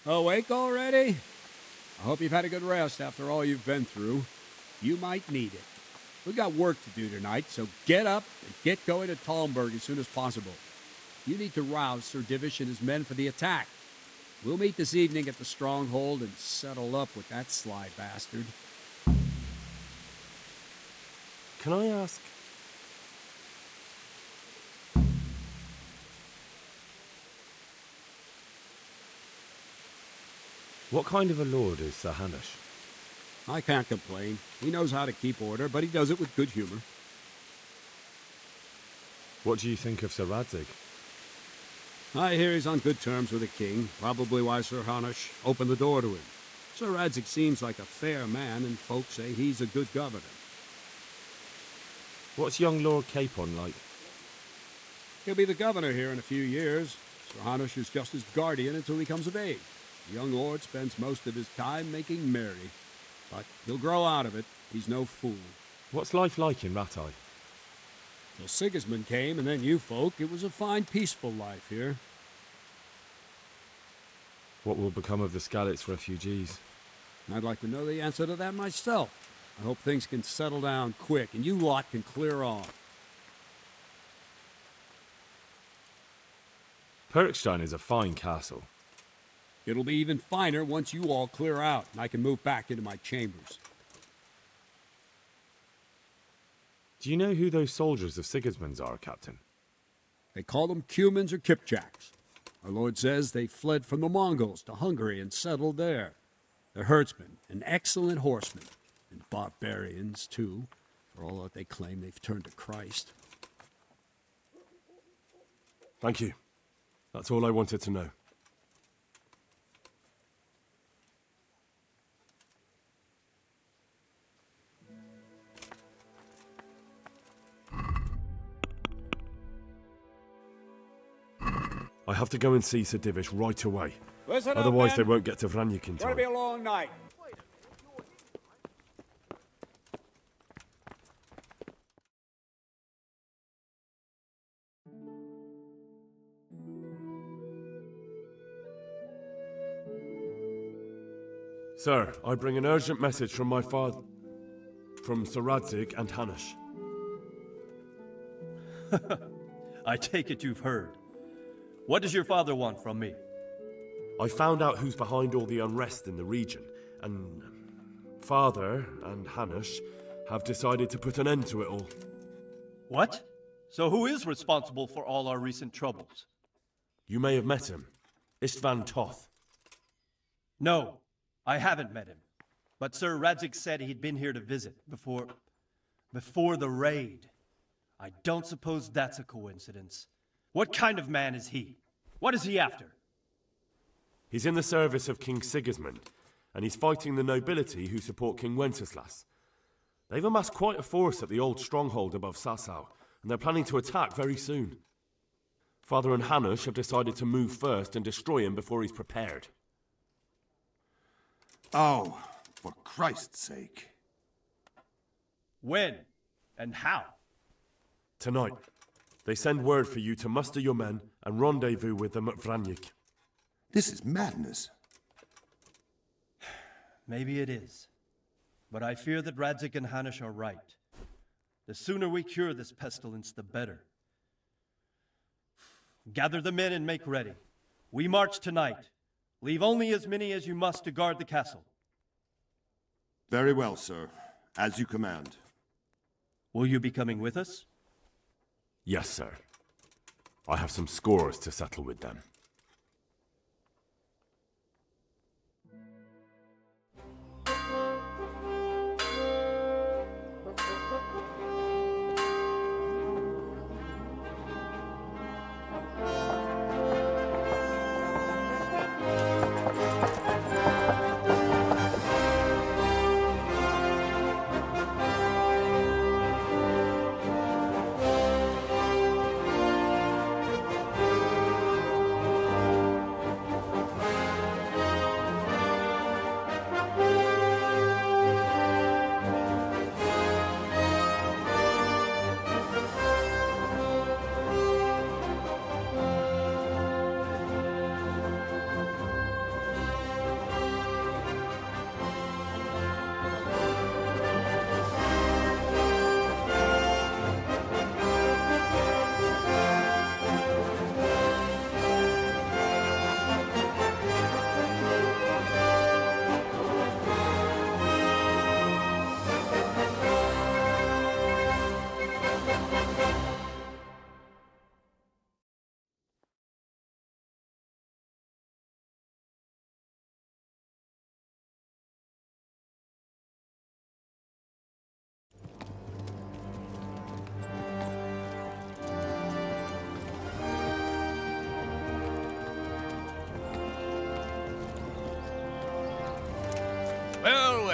Awake already? I hope you've had a good rest after all you've been through. You might need it. We've got work to do tonight, so get up and get going to Talmberg as soon as possible. You need to rouse Sir Divish and his men for the attack. We'll meet this evening at the stronghold and settle up with that sly bastard. Can I ask? What kind of a lord is Sir Hanush? I can't complain. He knows how to keep order, but he does it with good humor. What do you think of Sir Radzig? I hear he's on good terms with the king, probably why Sir Hanush opened the door to him. Sir Radzig seems like a fair man, and folks say he's a good governor. What's young Lord Capon like? He'll be the governor here in a few years. Sir Hanush is just his guardian until he comes of age. The young lord spends most of his time making merry. But he'll grow out of it. He's no fool. What's life like in Rattay? Till Sigismund came, and then you folk, it was a fine, peaceful life here. What will become of the Skalitz refugees? I'd like to know the answer to that myself. I hope things can settle down quick, and you lot can clear off. Perkstein is a fine castle. It'll be even finer once you all clear out, and I can move back into my chambers. Do you know who those soldiers of Sigismund's are, Captain? They call them Cumans or Kipchaks. Our lord says they fled from the Mongols to Hungary and settled there. They're herdsmen and excellent horsemen, and barbarians, too, for all that they claim they've turned to Christ. Thank you. That's all I wanted to know. I have to go and see Sir Divish right away. Listen Otherwise up, they men. won't get to Vranyuk in It's gonna time. be a long night. Sir, I bring an urgent message from my father... from Sir Radzig and Hanush. I take it you've heard. What does your father want from me? I found out who's behind all the unrest in the region, and Father and Hanush have decided to put an end to it all. What? So who is responsible for all our recent troubles? You may have met him. Istvan Toth. No, I haven't met him. But Sir Radzig said he'd been here to visit before the raid. I don't suppose that's a coincidence. What kind of man is he? What is he after? He's in the service of King Sigismund, and he's fighting the nobility who support King Wenceslas. They've amassed quite a force at the old stronghold above Sasau, and they're planning to attack very soon. Father and Hanush have decided to move first and destroy him before he's prepared. Oh, for Christ's sake. When? And how? Tonight, they send word for you to muster your men and rendezvous with them at Vranyuk. This is madness. Maybe it is. But I fear that Radzig and Hanush are right. The sooner we cure this pestilence, the better. Gather the men and make ready. We march tonight. Leave only as many as you must to guard the castle. Very well, sir. As you command. Will you be coming with us? Yes, sir. I have some scores to settle with them.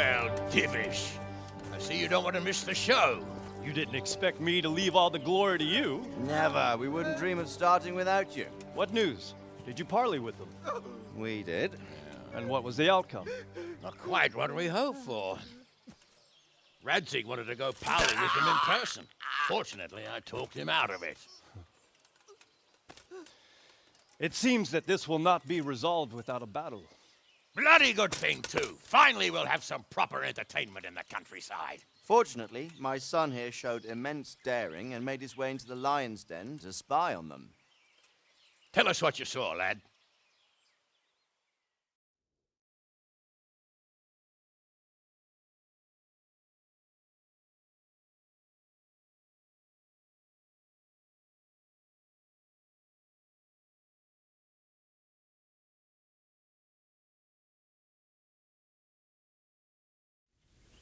Well, Divish, I see you don't want to miss the show. You didn't expect me to leave all the glory to you. Never. We wouldn't dream of starting without you. What news? Did you parley with them? We did. And what was the outcome? Not quite what we hoped for. Radzig wanted to go parley with him in person. Fortunately, I talked him out of it. It seems that this will not be resolved without a battle. Bloody good thing, too. Finally, we'll have some proper entertainment in the countryside. Fortunately, my son here showed immense daring and made his way into the lion's den to spy on them. Tell us what you saw, lad.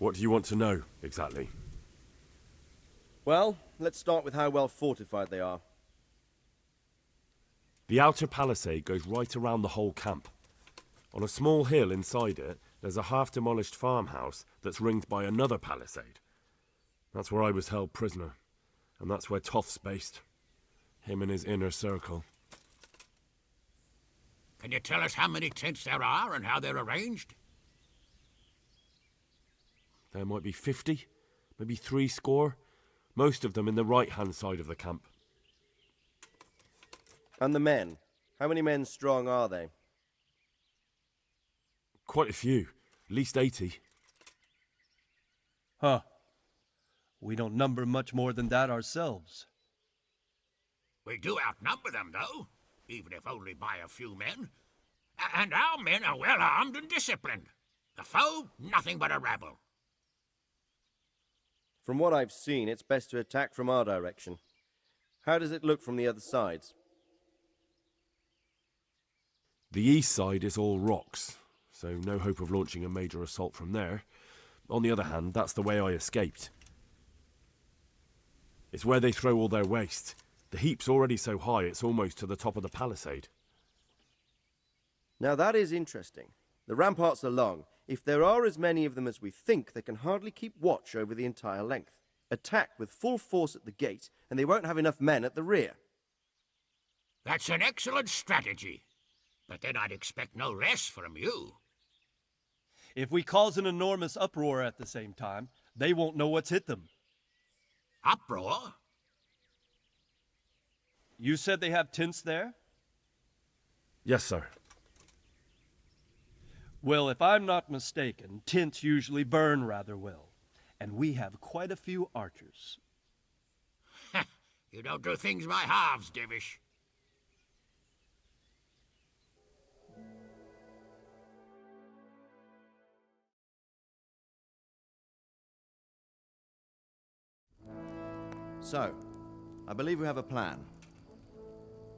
What do you want to know, exactly? Well, let's start with how well fortified they are. The outer palisade goes right around the whole camp. On a small hill inside it, there's a half-demolished farmhouse that's ringed by another palisade. That's where I was held prisoner, and that's where Toth's based. Him and his inner circle. Can you tell us how many tents there are and how they're arranged? There might be 50, maybe 70, most of them in the right-hand side of the camp. And the men? How many men strong are they? Quite a few, at least 80. Huh. We don't number much more than that ourselves. We do outnumber them, though, even if only by a few men. And our men are well armed and disciplined. The foe, nothing but a rabble. From what I've seen, it's best to attack from our direction. How does it look from the other sides? The east side is all rocks, so no hope of launching a major assault from there. On the other hand, that's the way I escaped. It's where they throw all their waste. The heap's already so high it's almost to the top of the palisade. Now that is interesting. The ramparts are long. If there are as many of them as we think, they can hardly keep watch over the entire length. Attack with full force at the gate, and they won't have enough men at the rear. That's an excellent strategy. But then I'd expect no less from you. If we cause an enormous uproar at the same time, they won't know what's hit them. Uproar? You said they have tents there? Yes, sir. Well, if I'm not mistaken, tents usually burn rather well. And we have quite a few archers. You don't do things by halves, Divish. So, I believe we have a plan.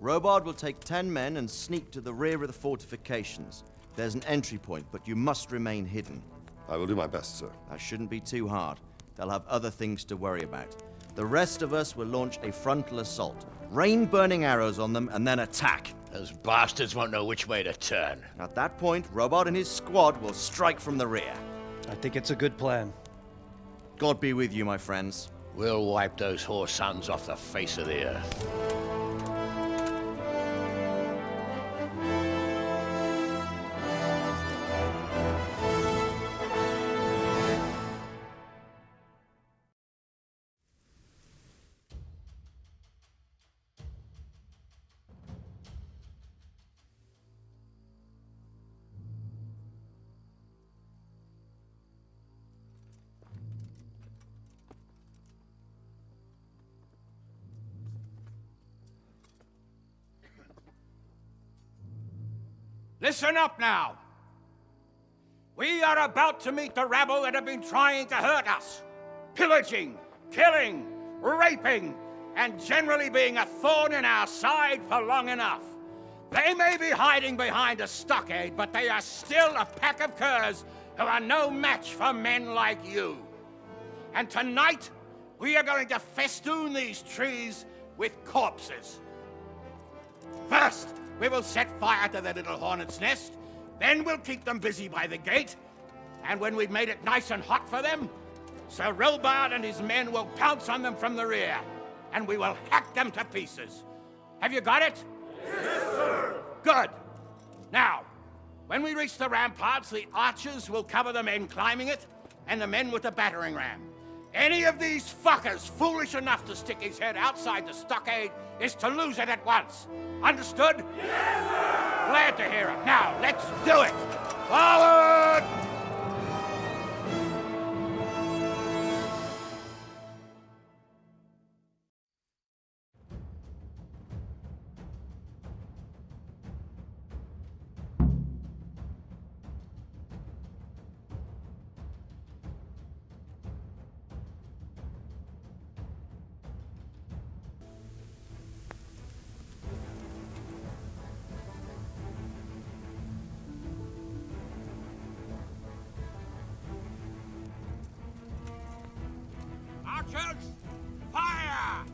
Robard will take 10 men and sneak to the rear of the fortifications. There's an entry point, but you must remain hidden. I will do my best, sir. That shouldn't be too hard. They'll have other things to worry about. The rest of us will launch a frontal assault. Rain burning arrows on them and then attack. Those bastards won't know which way to turn. At that point, Robard and his squad will strike from the rear. I think it's a good plan. God be with you, my friends. We'll wipe those whore sons off the face of the earth. Listen up now. We are about to meet the rabble that have been trying to hurt us. Pillaging, killing, raping, and generally being a thorn in our side for long enough. They may be hiding behind a stockade, but they are still a pack of curs who are no match for men like you. And tonight, we are going to festoon these trees with corpses. First, we will set fire to their little hornet's nest. Then we'll keep them busy by the gate. And when we've made it nice and hot for them, Sir Robard and his men will pounce on them from the rear, and we will hack them to pieces. Have you got it? Yes, sir! Good. Now, when we reach the ramparts, the archers will cover the men climbing it, and the men with the battering ram. Any of these fuckers foolish enough to stick his head outside the stockade is to lose it at once. Understood? Yes, sir! Glad to hear it. Now, let's do it! Forward! Archers, fire!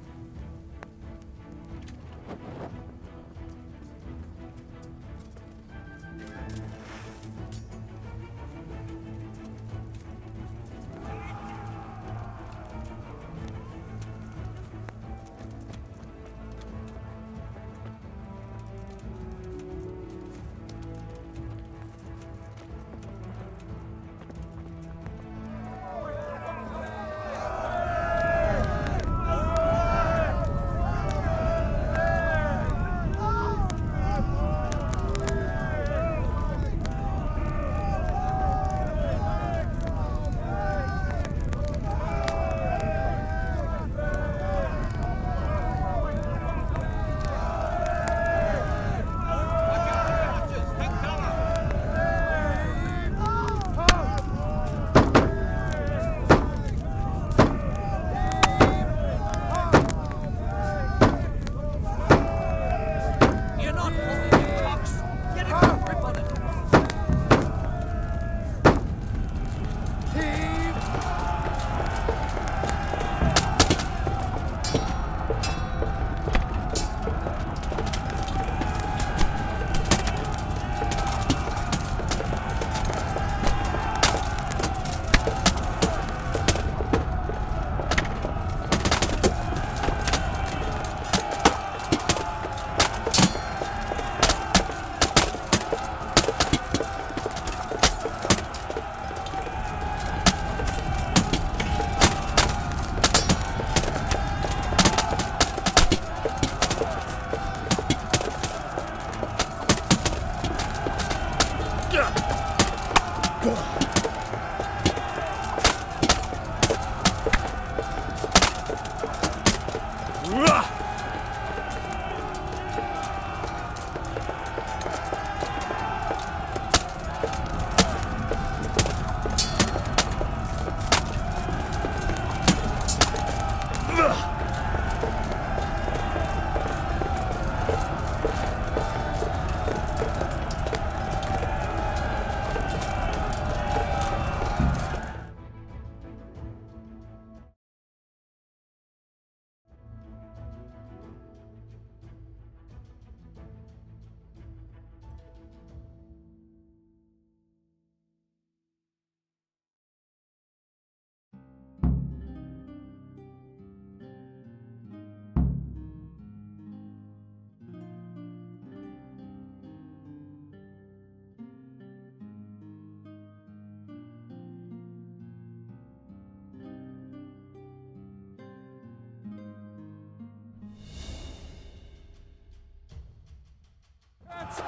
So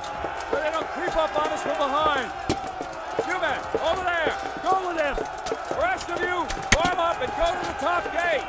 they don't creep up on us from behind. You men, over there, go with them. The rest of you, form up and go to the top gate.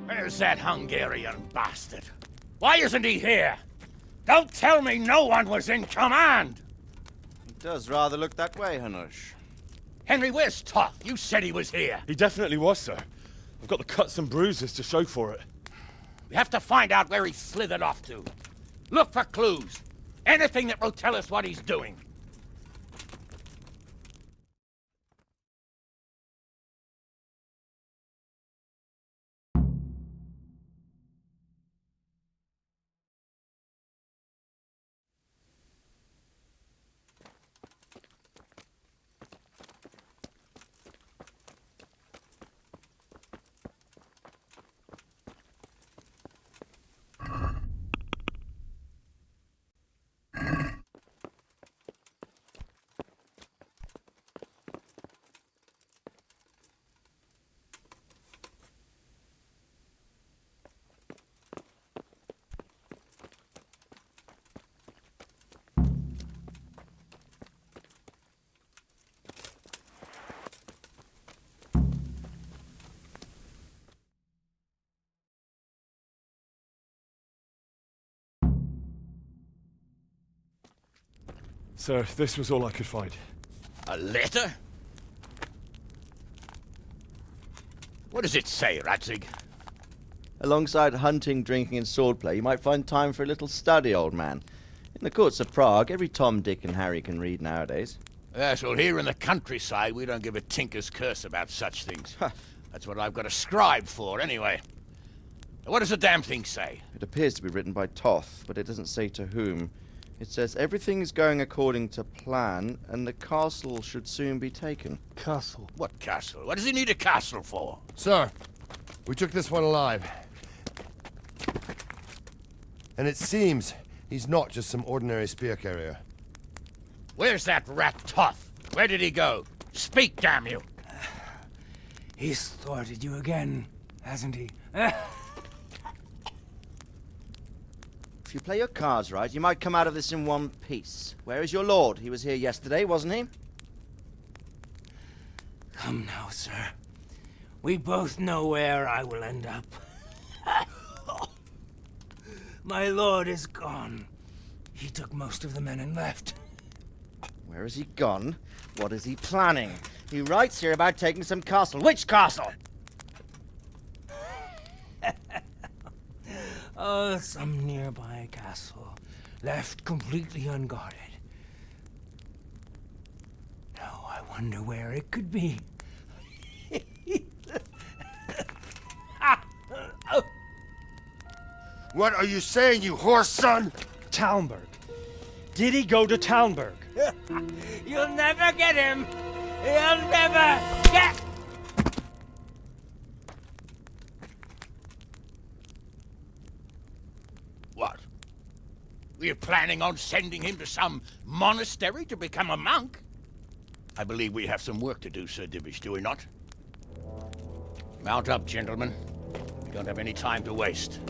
Where's that Hungarian bastard? Why isn't he here? Don't tell me no one was in command! It does rather look that way, Hanush. Henry, where's Toth? You said he was here. He definitely was, sir. I've got the cuts and bruises to show for it. We have to find out where he slithered off to. Look for clues. Anything that will tell us what he's doing. Sir, this was all I could find. A letter? What does it say, Radzig? Alongside hunting, drinking, and swordplay, you might find time for a little study, old man. In the courts of Prague, every Tom, Dick, and Harry can read nowadays. Yes, well, here in the countryside, we don't give a tinker's curse about such things. That's what I've got a scribe for, anyway. What does the damn thing say? It appears to be written by Toth, but it doesn't say to whom. It says everything's going according to plan, and the castle should soon be taken. Castle. What castle? What does he need a castle for? Sir, we took this one alive. And it seems he's not just some ordinary spear carrier. Where's that rat Toth? Where did he go? Speak, damn you! He's thwarted you again, hasn't he? If you play your cards right, you might come out of this in one piece. Where is your lord? He was here yesterday, wasn't he? Come now, sir. We both know where I will end up. My lord is gone. He took most of the men and left. Where has he gone? What is he planning? He writes here about taking some castle. Which castle? Oh, some nearby castle, left completely unguarded. Now I wonder where it could be. What are you saying, you horse son? Talmberg. Did he go to Talmberg? You'll never get him! You'll never get... What? We're planning on sending him to some monastery to become a monk? I believe we have some work to do, Sir Divish, do we not? Mount up, gentlemen. We don't have any time to waste.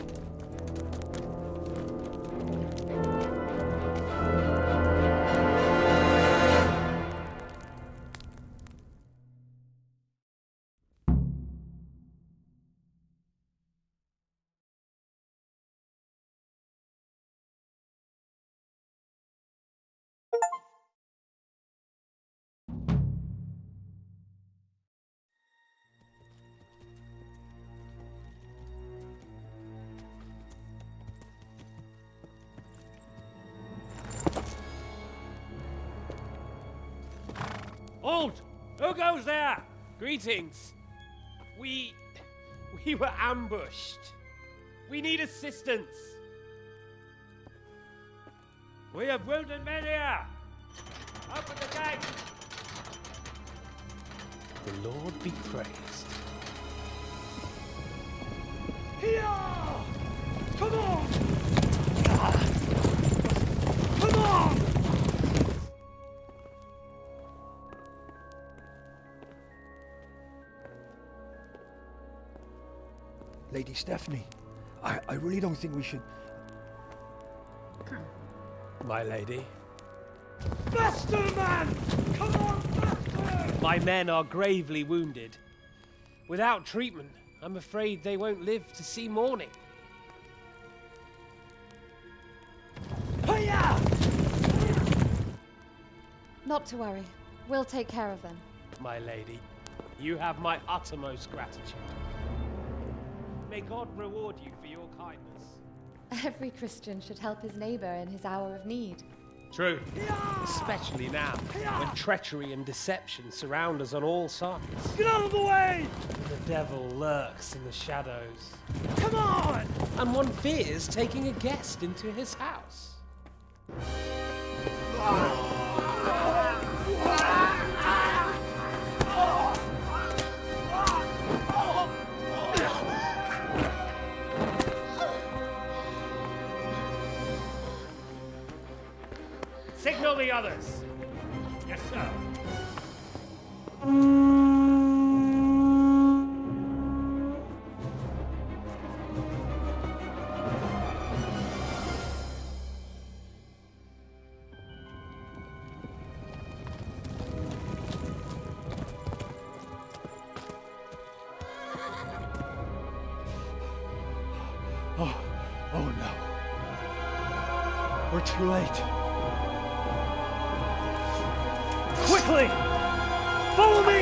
Halt! Who goes there? Greetings. We were ambushed. We need assistance. We have wounded men here. Open the gate! The Lord be praised. Here! Come on! Come on! Lady Stephanie, I really don't think we should... My lady. Faster, man! Come on, faster! My men are gravely wounded. Without treatment, I'm afraid they won't live to see morning. Hiya! Not to worry. We'll take care of them. My lady, you have my uttermost gratitude. May God reward you for your kindness. Every Christian should help his neighbor in his hour of need. True. Especially now, when treachery and deception surround us on all sides. Get out of the way! The devil lurks in the shadows. Come on! And one fears taking a guest into his house. Signal the others. Yes, sir. Oh no. We're too late. Quickly! Follow me!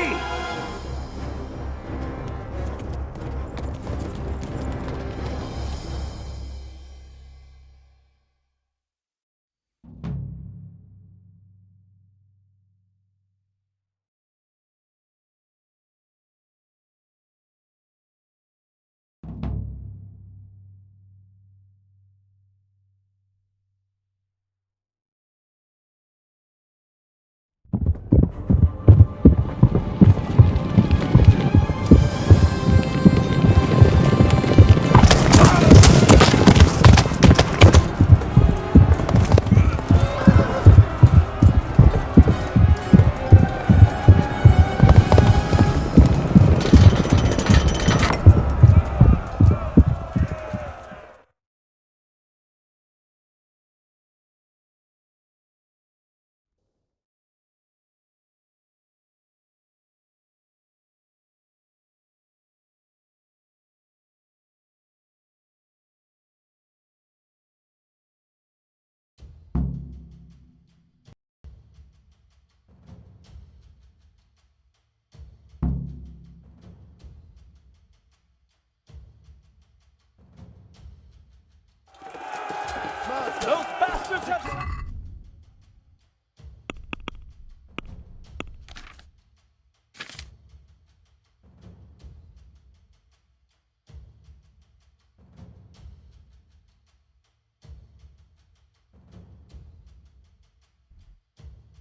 Those bastards have...